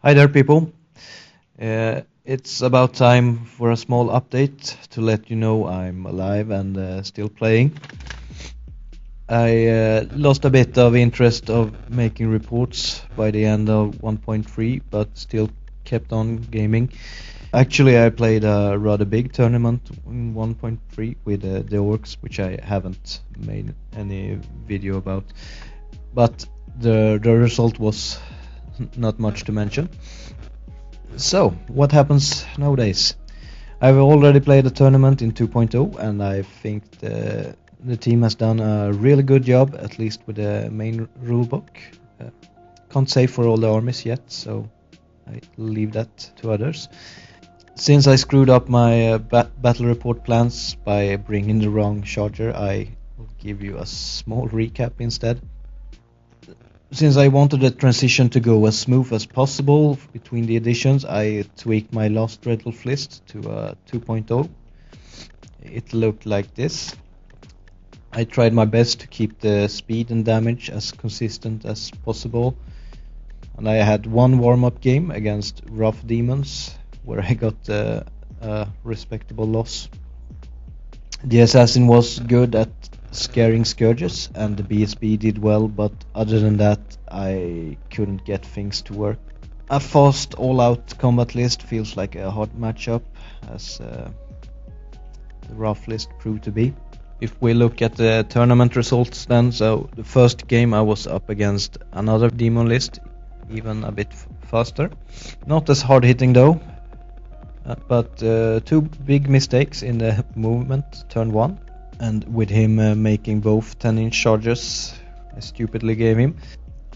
Hi there, people. It's about time for a small update to let you know I'm alive and still playing. I lost a bit of interest of making reports by the end of 1.3, but still kept on gaming. Actually, I played a rather big tournament in 1.3 with the Orcs, which I haven't made any video about. But the result was not much to mention. So, what happens nowadays? I've already played a tournament in 2.0 and I think the team has done a really good job, at least with the main rulebook. Can't say for all the armies yet, so I leave that to others. Since I screwed up my battle report plans by bringing the wrong charger, I will give you a small recap instead. Since I wanted the transition to go as smooth as possible between the editions, I tweaked my Lost Dreadwolf list to 2.0. It looked like this. I tried my best to keep the speed and damage as consistent as possible. And I had one warm-up game against Rough Demons, where I got a respectable loss. The assassin was good at scaring scourges and the BSB did well, but other than that I couldn't get things to work. A fast all-out combat list feels like a hard matchup, as the rough list proved to be. If we look at the tournament results then, so the first game I was up against another demon list, even a bit faster. Not as hard hitting though, but two big mistakes in the movement turn 1. And with him making both 10-inch charges, I stupidly gave him.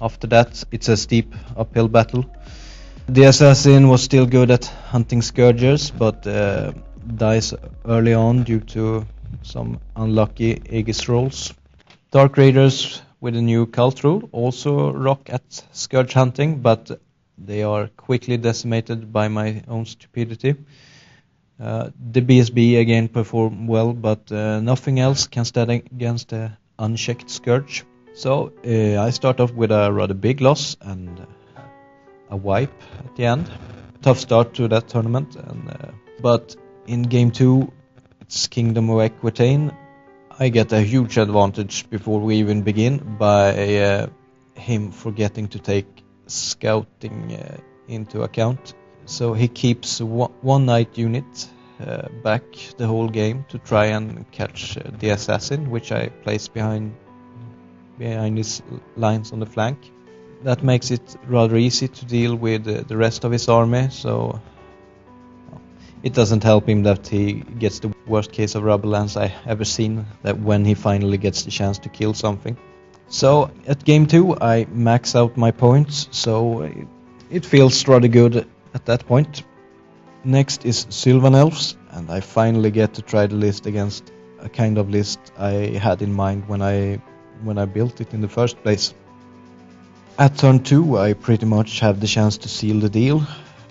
After that, it's a steep uphill battle. The assassin was still good at hunting scourgers, but dies early on due to some unlucky Aegis rolls. Dark Raiders with a new cult rule also rock at scourge hunting, but they are quickly decimated by my own stupidity. The BSB again performed well, but nothing else can stand against the unchecked Scourge. So I start off with a rather big loss and a wipe at the end. Tough start to that tournament, but in game 2, it's Kingdom of Aquitaine. I get a huge advantage before we even begin by him forgetting to take scouting into account. So he keeps one knight unit back the whole game to try and catch the assassin, which I place behind his lines on the flank. That makes it rather easy to deal with the rest of his army, so it doesn't help him that he gets the worst case of rubber lance I ever seen, that when he finally gets the chance to kill something. So at game 2 I max out my points, so it feels rather good at that point. Next is Sylvan Elves, and I finally get to try the list against a kind of list I had in mind when I built it in the first place. At turn 2 I pretty much have the chance to seal the deal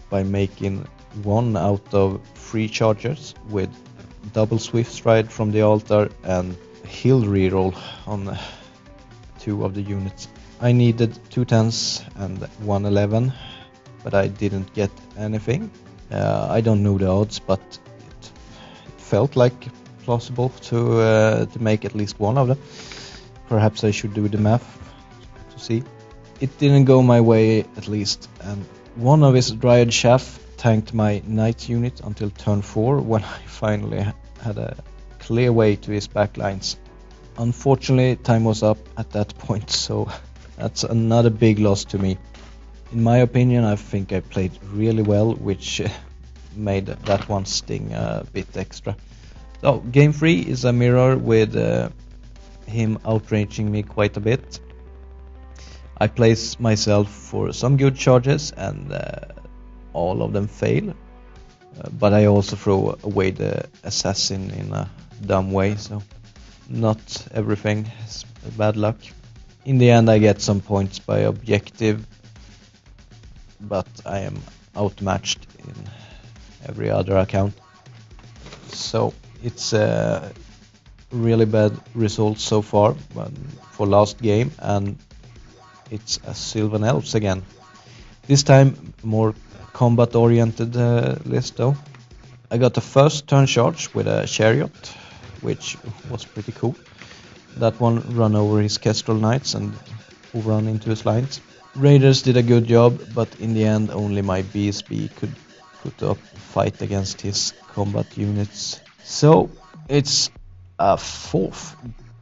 by making 1 out of 3 chargers with double swift stride from the altar and hill reroll on 2 of the units. I needed 2 10s and 1 11, but I didn't get anything. I don't know the odds, but it felt like plausible to make at least one of them. Perhaps I should do the math to see. It didn't go my way, at least, and one of his Dryad Chaff tanked my knight unit until turn 4, when I finally had a clear way to his backlines. Unfortunately, time was up at that point, so that's another big loss to me. In my opinion, I think I played really well, which made that one sting a bit extra. So, game 3 is a mirror with him outranging me quite a bit. I place myself for some good charges and all of them fail. But I also throw away the assassin in a dumb way, so not everything is bad luck. In the end I get some points by objective, but I am outmatched in every other account. So it's a really bad result so far for last game, and it's a Sylvan Elves again. This time more combat oriented list though. I got the first turn charge with a chariot, which was pretty cool. That one run over his Kestrel Knights and run into his lines. Raiders did a good job, but in the end only my BSB could put up a fight against his combat units. So it's a fourth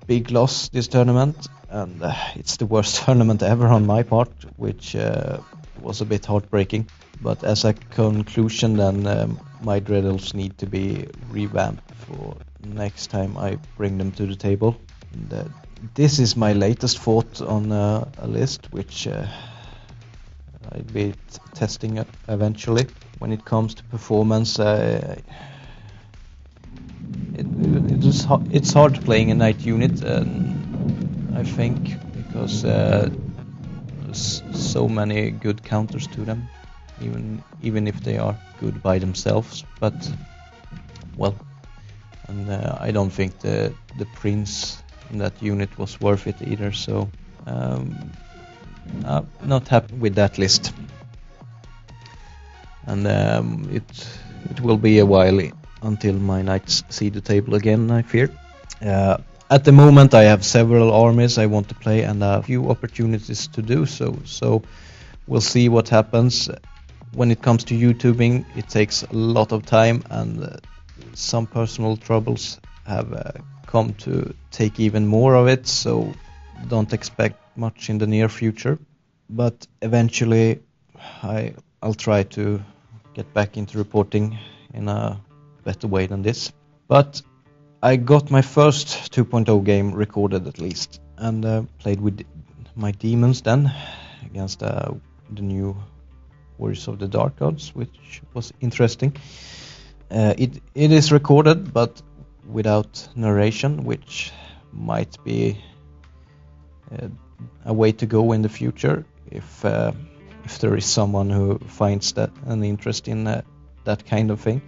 big loss this tournament, and it's the worst tournament ever on my part, which was a bit heartbreaking. But as a conclusion, then my Dreadnoughts need to be revamped for next time I bring them to the table. And, this is my latest thought on a list, which I'll be testing eventually. When it comes to performance, it's hard playing a knight unit, I think, because there's so many good counters to them, even if they are good by themselves. But well, and I don't think the prince in that unit was worth it either. So I'm not happy with that list, and it will be a while until my knights see the table again, I fear. At the moment I have several armies I want to play and a few opportunities to do so, so we'll see what happens. When it comes to YouTubing, it takes a lot of time, and some personal troubles have come to take even more of it, so don't expect much in the near future. But eventually I'll try to get back into reporting in a better way than this. But I got my first 2.0 game recorded at least, and played with my demons then against the new Warriors of the Dark Gods, which was interesting. It is recorded but without narration, which might be a way to go in the future if there is someone who finds that an interest in that kind of thing.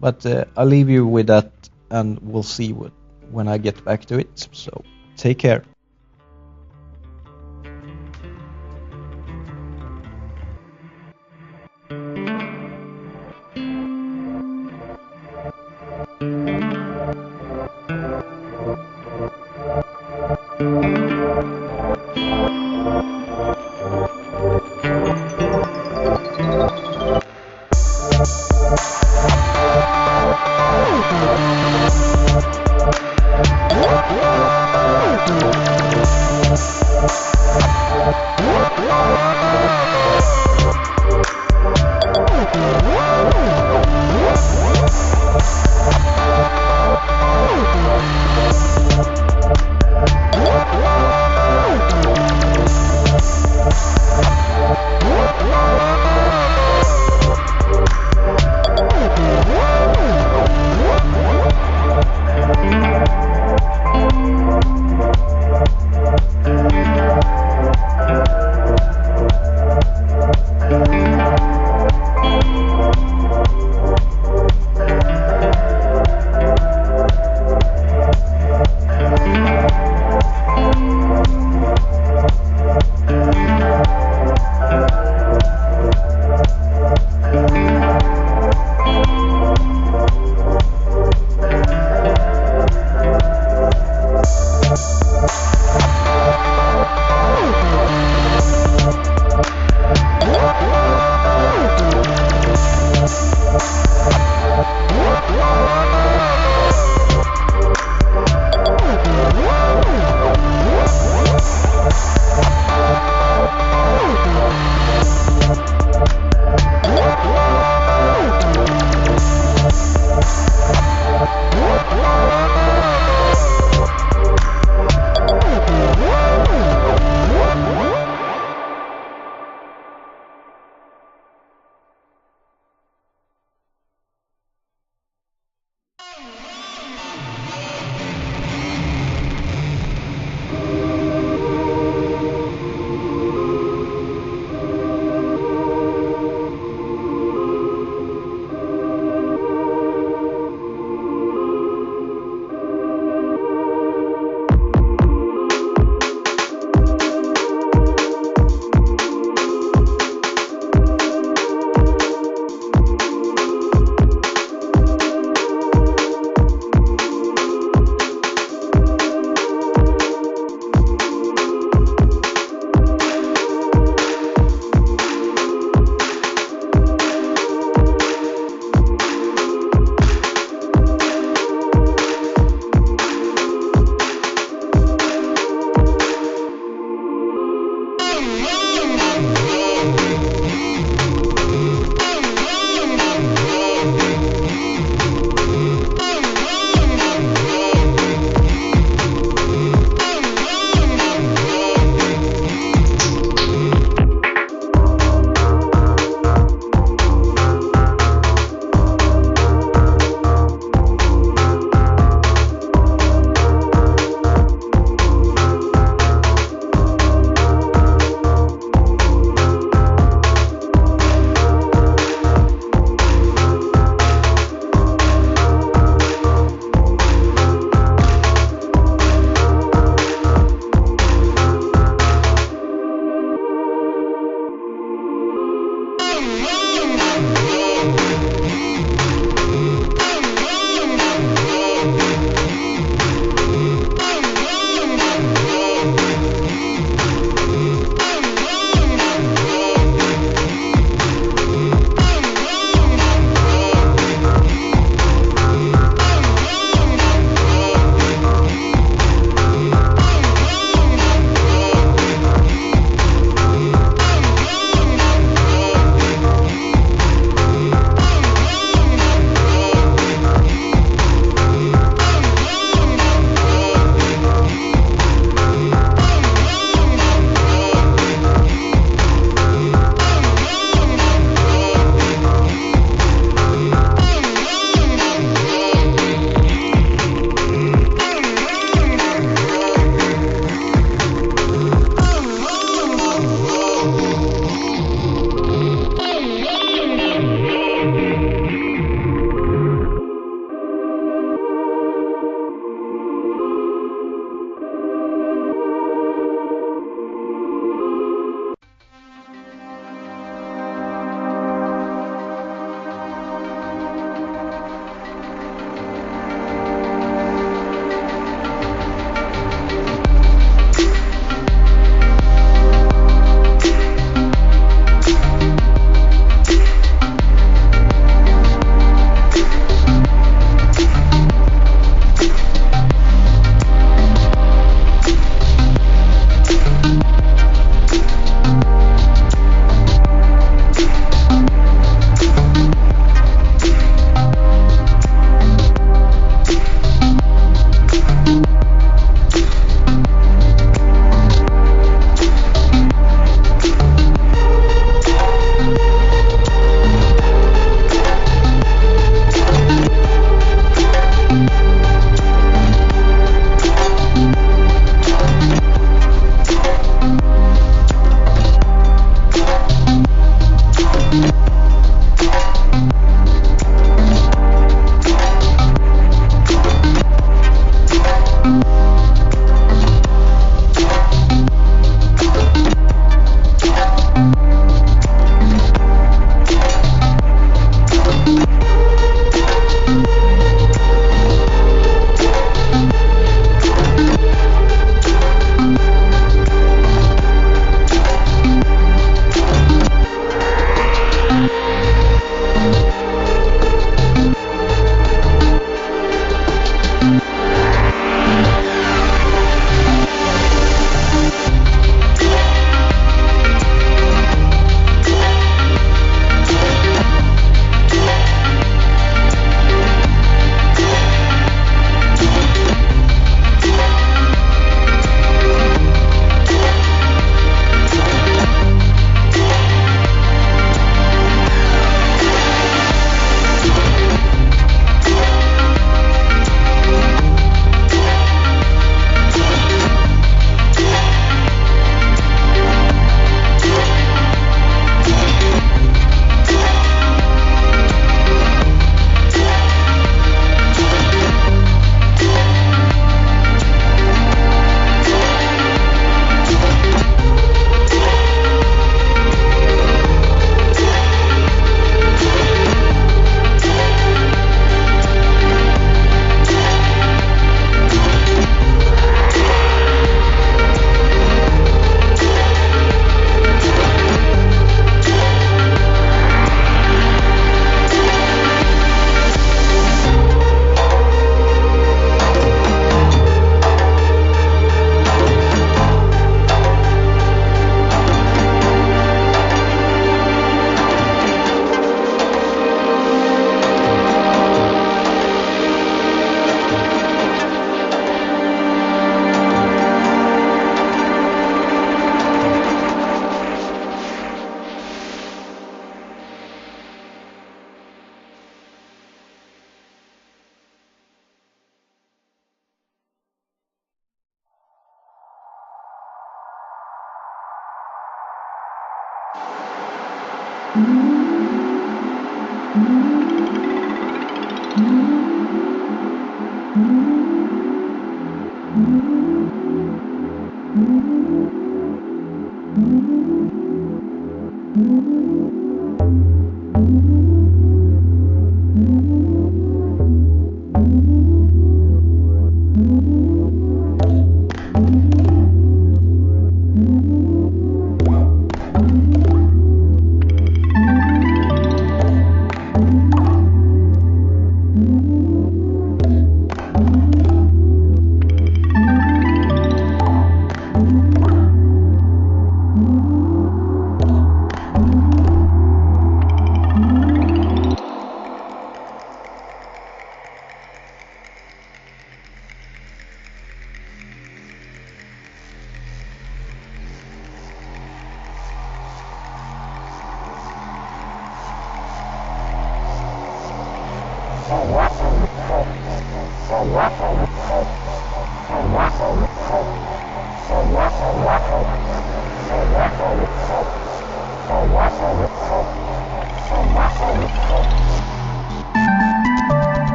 But I'll leave you with that, and we'll see when I get back to it. So take care.